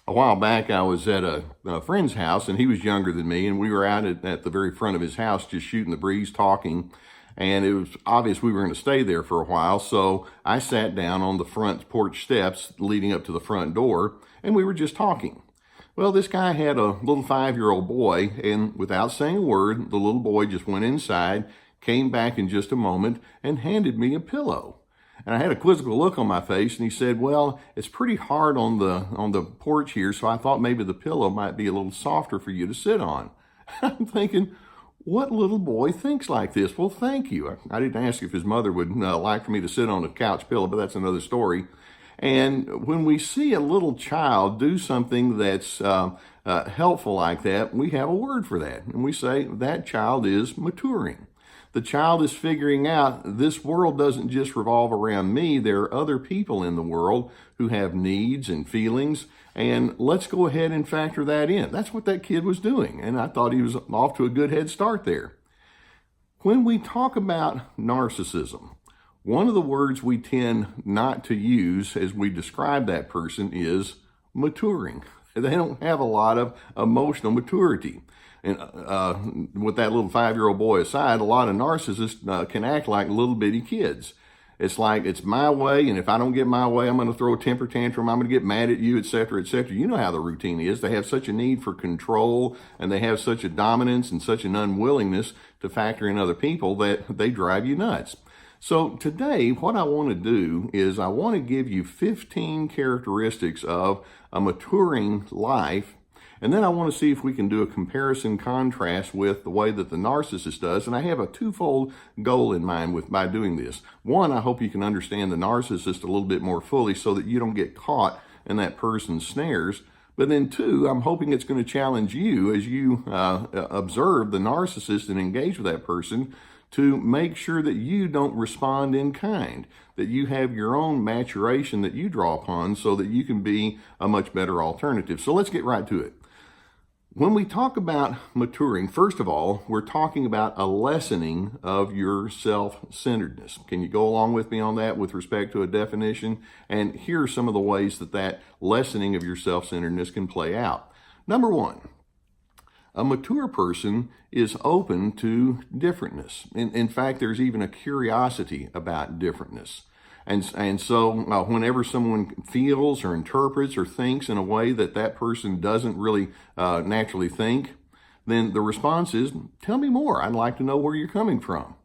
A while back, I was at a friend's house, and he was younger than me, and we were out at the very front of his house just shooting the breeze, talking. And it was obvious we were going to stay there for a while, so I sat down on the front porch steps leading up to the front door, and we were just talking. Well, this guy had a little 5-year-old boy, and without saying a word, the little boy just went inside, came back in just a moment, and handed me a pillow. And I had a quizzical look on my face, and he said, "Well, it's pretty hard on the porch here, so I thought maybe the pillow might be a little softer for you to sit on." I'm thinking, what little boy thinks like this? Well, thank you. I didn't ask if his mother would like for me to sit on a couch pillow, but that's another story. And when we see a little child do something that's helpful like that, we have a word for that. And we say that child is maturing. The child is figuring out this world doesn't just revolve around me. There are other people in the world who have needs and feelings, and let's go ahead and factor that in. That's what that kid was doing, and I thought he was off to a good head start there. When we talk about narcissism, one of the words we tend not to use as we describe that person is maturing. They don't have a lot of emotional maturity. And with that little 5-year-old boy aside, a lot of narcissists can act like little bitty kids. It's like, it's my way, and if I don't get my way, I'm going to throw a temper tantrum, I'm going to get mad at you, etc., etc. You know how the routine is. They have such a need for control, and they have such a dominance and such an unwillingness to factor in other people that they drive you nuts. So today, what I want to do is I want to give you 15 characteristics of a maturing life. And then I want to see if we can do a comparison contrast with the way that the narcissist does. And I have a twofold goal in mind by doing this. One, I hope you can understand the narcissist a little bit more fully so that you don't get caught in that person's snares. But then two, I'm hoping it's going to challenge you as you observe the narcissist and engage with that person to make sure that you don't respond in kind, that you have your own maturation that you draw upon so that you can be a much better alternative. So let's get right to it. When we talk about maturing, first of all, we're talking about a lessening of your self-centeredness. Can you go along with me on that with respect to a definition? And here are some of the ways that that lessening of your self-centeredness can play out. Number one, a mature person is open to differentness. In fact, there's even a curiosity about differentness. And so whenever someone feels or interprets or thinks in a way that that person doesn't really naturally think, then the response is, tell me more. I'd like to know where you're coming from.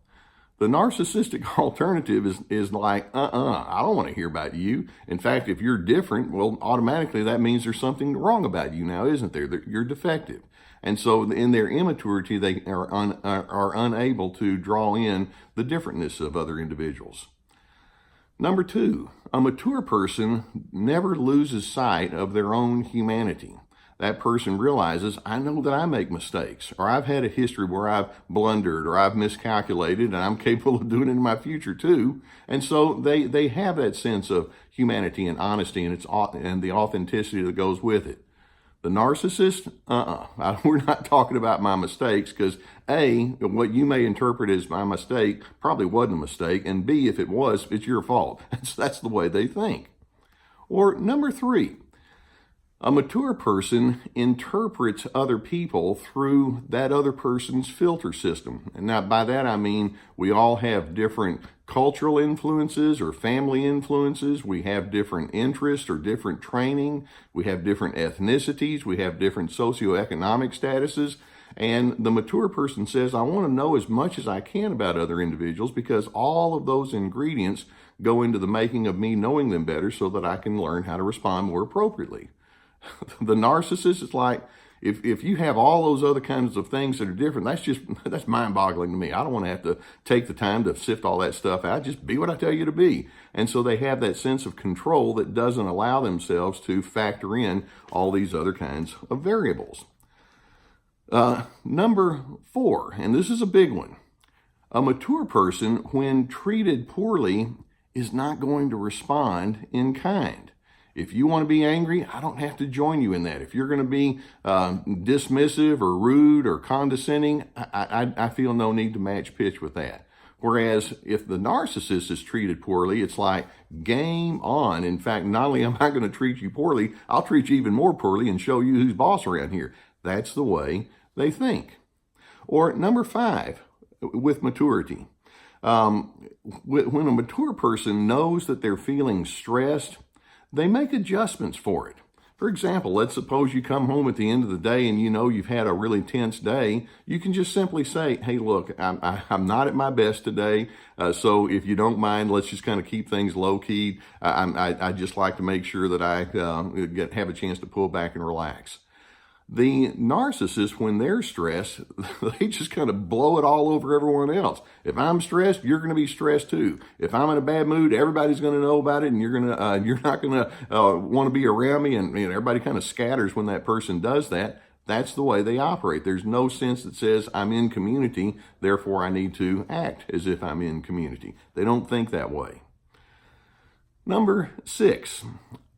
The narcissistic alternative is like, I don't want to hear about you. In fact, if you're different, well, automatically that means there's something wrong about you now, isn't there? You're defective. And so in their immaturity, they are unable to draw in the differentness of other individuals. Number two, a mature person never loses sight of their own humanity. That person realizes, I know that I make mistakes, or I've had a history where I've blundered, or I've miscalculated, and I'm capable of doing it in my future too. And so they have that sense of humanity and honesty and the authenticity that goes with it. The narcissist, we're not talking about my mistakes because A, what you may interpret as my mistake probably wasn't a mistake, and B, if it was, it's your fault. That's the way they think. Or number three, a mature person interprets other people through that other person's filter system. And now by that I mean we all have different cultural influences or family influences. We have different interests or different training. We have different ethnicities. We have different socioeconomic statuses. And the mature person says, I want to know as much as I can about other individuals because all of those ingredients go into the making of me knowing them better so that I can learn how to respond more appropriately. The narcissist is like, if you have all those other kinds of things that are different, that's mind-boggling to me. I don't want to have to take the time to sift all that stuff out. Just be what I tell you to be. And so they have that sense of control that doesn't allow themselves to factor in all these other kinds of variables. Number four, and this is a big one. A mature person, when treated poorly, is not going to respond in kind. If you want to be angry, I don't have to join you in that. If you're going to be dismissive or rude or condescending, I feel no need to match pitch with that. Whereas if the narcissist is treated poorly, it's like game on. In fact, not only am I going to treat you poorly, I'll treat you even more poorly and show you who's boss around here. That's the way they think. Or number 5, with maturity. When a mature person knows that they're feeling stressed, they make adjustments for it. For example, let's suppose you come home at the end of the day and you know you've had a really tense day. You can just simply say, hey, look, I'm not at my best today, so if you don't mind, let's just kind of keep things low-key. I just like to make sure that I have a chance to pull back and relax. The narcissist, when they're stressed, they just kind of blow it all over everyone else. If I'm stressed, you're going to be stressed too. If I'm in a bad mood, everybody's going to know about it, and you're not going to want to be around me. And everybody kind of scatters when that person does that. That's the way they operate. There's no sense that says I'm in community, therefore I need to act as if I'm in community. They don't think that way. Number 6.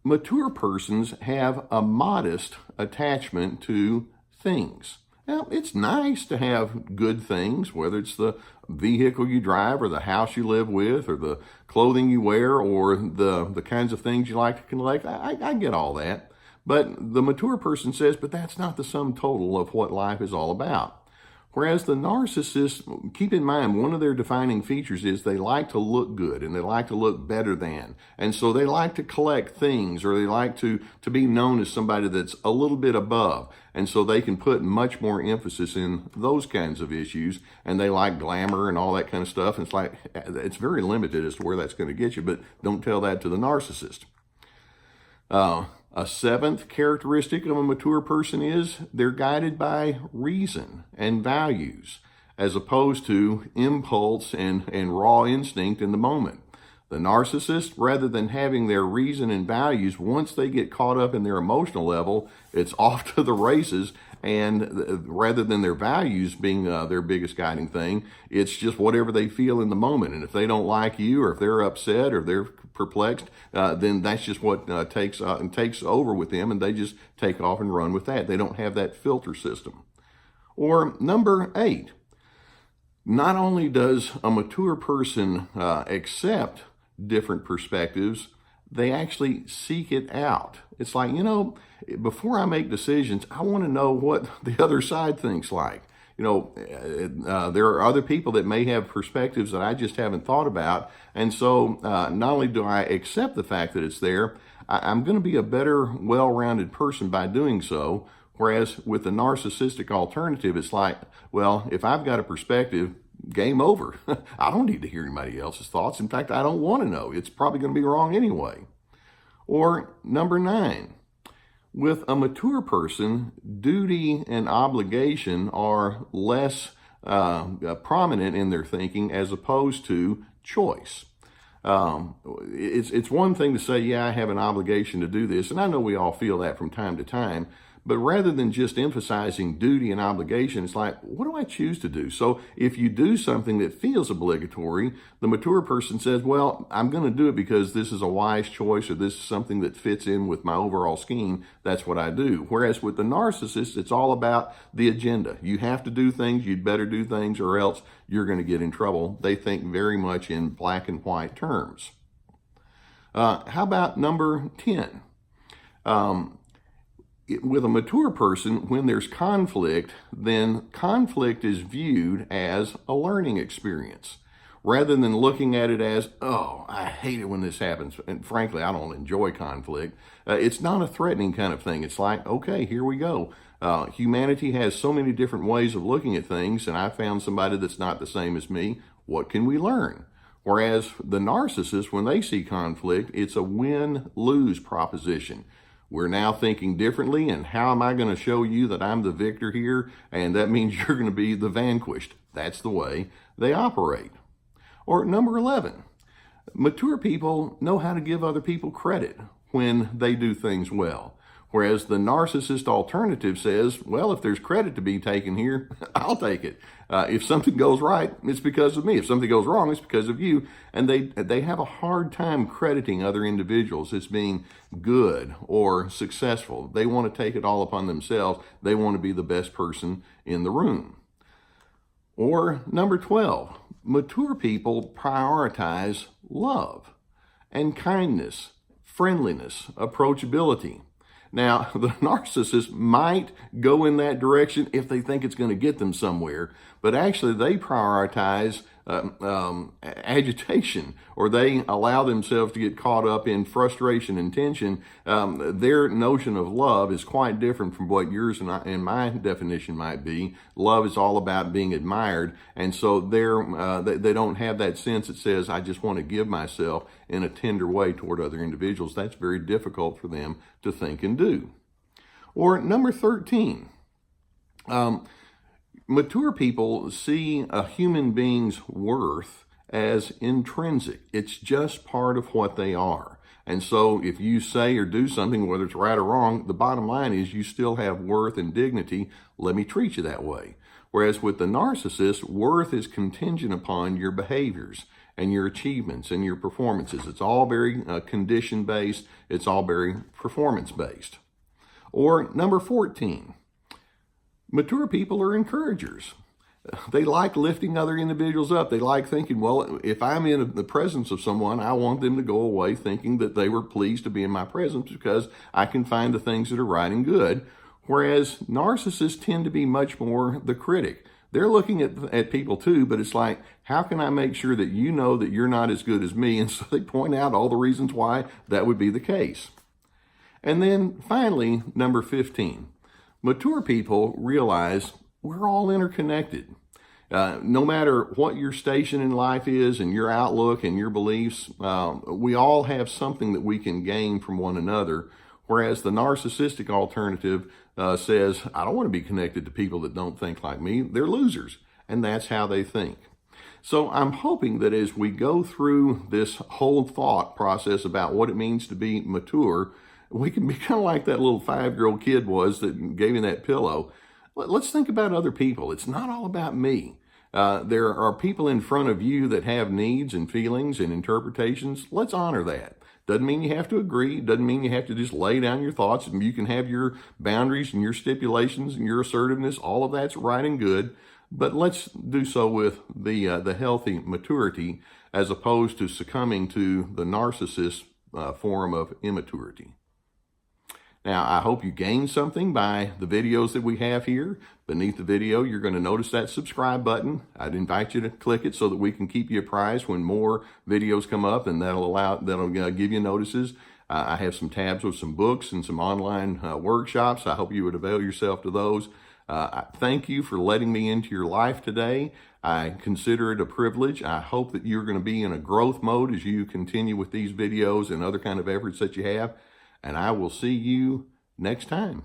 Mature persons have a modest attachment to things. Now, it's nice to have good things, whether it's the vehicle you drive or the house you live with or the clothing you wear or the kinds of things you like to collect. I get all that. But the mature person says, but that's not the sum total of what life is all about. Whereas the narcissist, keep in mind, one of their defining features is they like to look good and they like to look better than. And so they like to collect things, or they like to be known as somebody that's a little bit above. And so they can put much more emphasis in those kinds of issues. And they like glamour and all that kind of stuff. And it's very limited as to where that's going to get you, but don't tell that to the narcissist. A 7th characteristic of a mature person is they're guided by reason and values as opposed to impulse and raw instinct in the moment. The narcissist, rather than having their reason and values, once they get caught up in their emotional level, it's off to the races. And rather than their values being their biggest guiding thing, it's just whatever they feel in the moment. And if they don't like you, or if they're upset, or they're perplexed, then that's just what takes over with them, and they just take off and run with that. They don't have that filter system. Or number 8, not only does a mature person accept different perspectives, they actually seek it out. It's like, before I make decisions, I want to know what the other side thinks like. There are other people that may have perspectives that I just haven't thought about. And so not only do I accept the fact that it's there, I'm going to be a better, well-rounded person by doing so. Whereas with the narcissistic alternative, it's like, well, if I've got a perspective, game over. I don't need to hear anybody else's thoughts. In fact, I don't want to know. It's probably going to be wrong anyway. Or number 9, with a mature person, duty and obligation are less prominent in their thinking as opposed to choice. It's one thing to say, yeah, I have an obligation to do this, and I know we all feel that from time to time. But rather than just emphasizing duty and obligation, it's like, what do I choose to do? So if you do something that feels obligatory, the mature person says, well, I'm going to do it because this is a wise choice, or this is something that fits in with my overall scheme. That's what I do. Whereas with the narcissist, it's all about the agenda. You have to do things, you'd better do things, or else you're going to get in trouble. They think very much in black and white terms. How about number 10? With a mature person, when there's conflict, then conflict is viewed as a learning experience rather than looking at it as, oh, I hate it when this happens. And frankly, I don't enjoy conflict. It's not a threatening kind of thing. It's like, okay, here we go. Humanity has so many different ways of looking at things, and I found somebody that's not the same as me. What can we learn? Whereas the narcissist, when they see conflict, it's a win-lose proposition. We're now thinking differently, and how am I going to show you that I'm the victor here? And that means you're going to be the vanquished. That's the way they operate. Or number 11, mature people know how to give other people credit when they do things well. Whereas the narcissist alternative says, well, if there's credit to be taken here, I'll take it. If something goes right, it's because of me. If something goes wrong, it's because of you. And they have a hard time crediting other individuals as being good or successful. They want to take it all upon themselves. They want to be the best person in the room. Or number 12, mature people prioritize love and kindness, friendliness, approachability. Now, the narcissist might go in that direction if they think it's going to get them somewhere, but actually they prioritize agitation, or they allow themselves to get caught up in frustration and tension. Their notion of love is quite different from what yours and my definition might be. Love is all about being admired, and so they don't have that sense that says, I just want to give myself in a tender way toward other individuals. That's very difficult for them to think and do. Or number 13, mature people see a human being's worth as intrinsic. It's just part of what they are. And so if you say or do something, whether it's right or wrong, the bottom line is you still have worth and dignity. Let me treat you that way. Whereas with the narcissist, worth is contingent upon your behaviors and your achievements and your performances. It's all very condition-based. It's all very performance-based. Or number 14, mature people are encouragers. They like lifting other individuals up. They like thinking, well, if I'm in the presence of someone, I want them to go away thinking that they were pleased to be in my presence because I can find the things that are right and good. Whereas narcissists tend to be much more the critic. They're looking at people too, but it's like, how can I make sure that you know that you're not as good as me? And so they point out all the reasons why that would be the case. And then finally, number 15, mature people realize we're all interconnected. No matter what your station in life is and your outlook and your beliefs, we all have something that we can gain from one another. Whereas the narcissistic alternative says, I don't want to be connected to people that don't think like me. They're losers. And that's how they think. So I'm hoping that as we go through this whole thought process about what it means to be mature, we can be kind of like that little 5-year-old kid was that gave me that pillow. Let's think about other people. It's not all about me. There are people in front of you that have needs and feelings and interpretations. Let's honor that. Doesn't mean you have to agree. Doesn't mean you have to just lay down your thoughts. You can have your boundaries and your stipulations and your assertiveness. All of that's right and good. But let's do so with the healthy maturity as opposed to succumbing to the narcissist form of immaturity. Now, I hope you gained something by the videos that we have here. Beneath the video, you're going to notice that subscribe button. I'd invite you to click it so that we can keep you apprised when more videos come up, and that'll give you notices. I have some tabs with some books and some online workshops. I hope you would avail yourself to those. Thank you for letting me into your life today. I consider it a privilege. I hope that you're going to be in a growth mode as you continue with these videos and other kind of efforts that you have. And I will see you next time.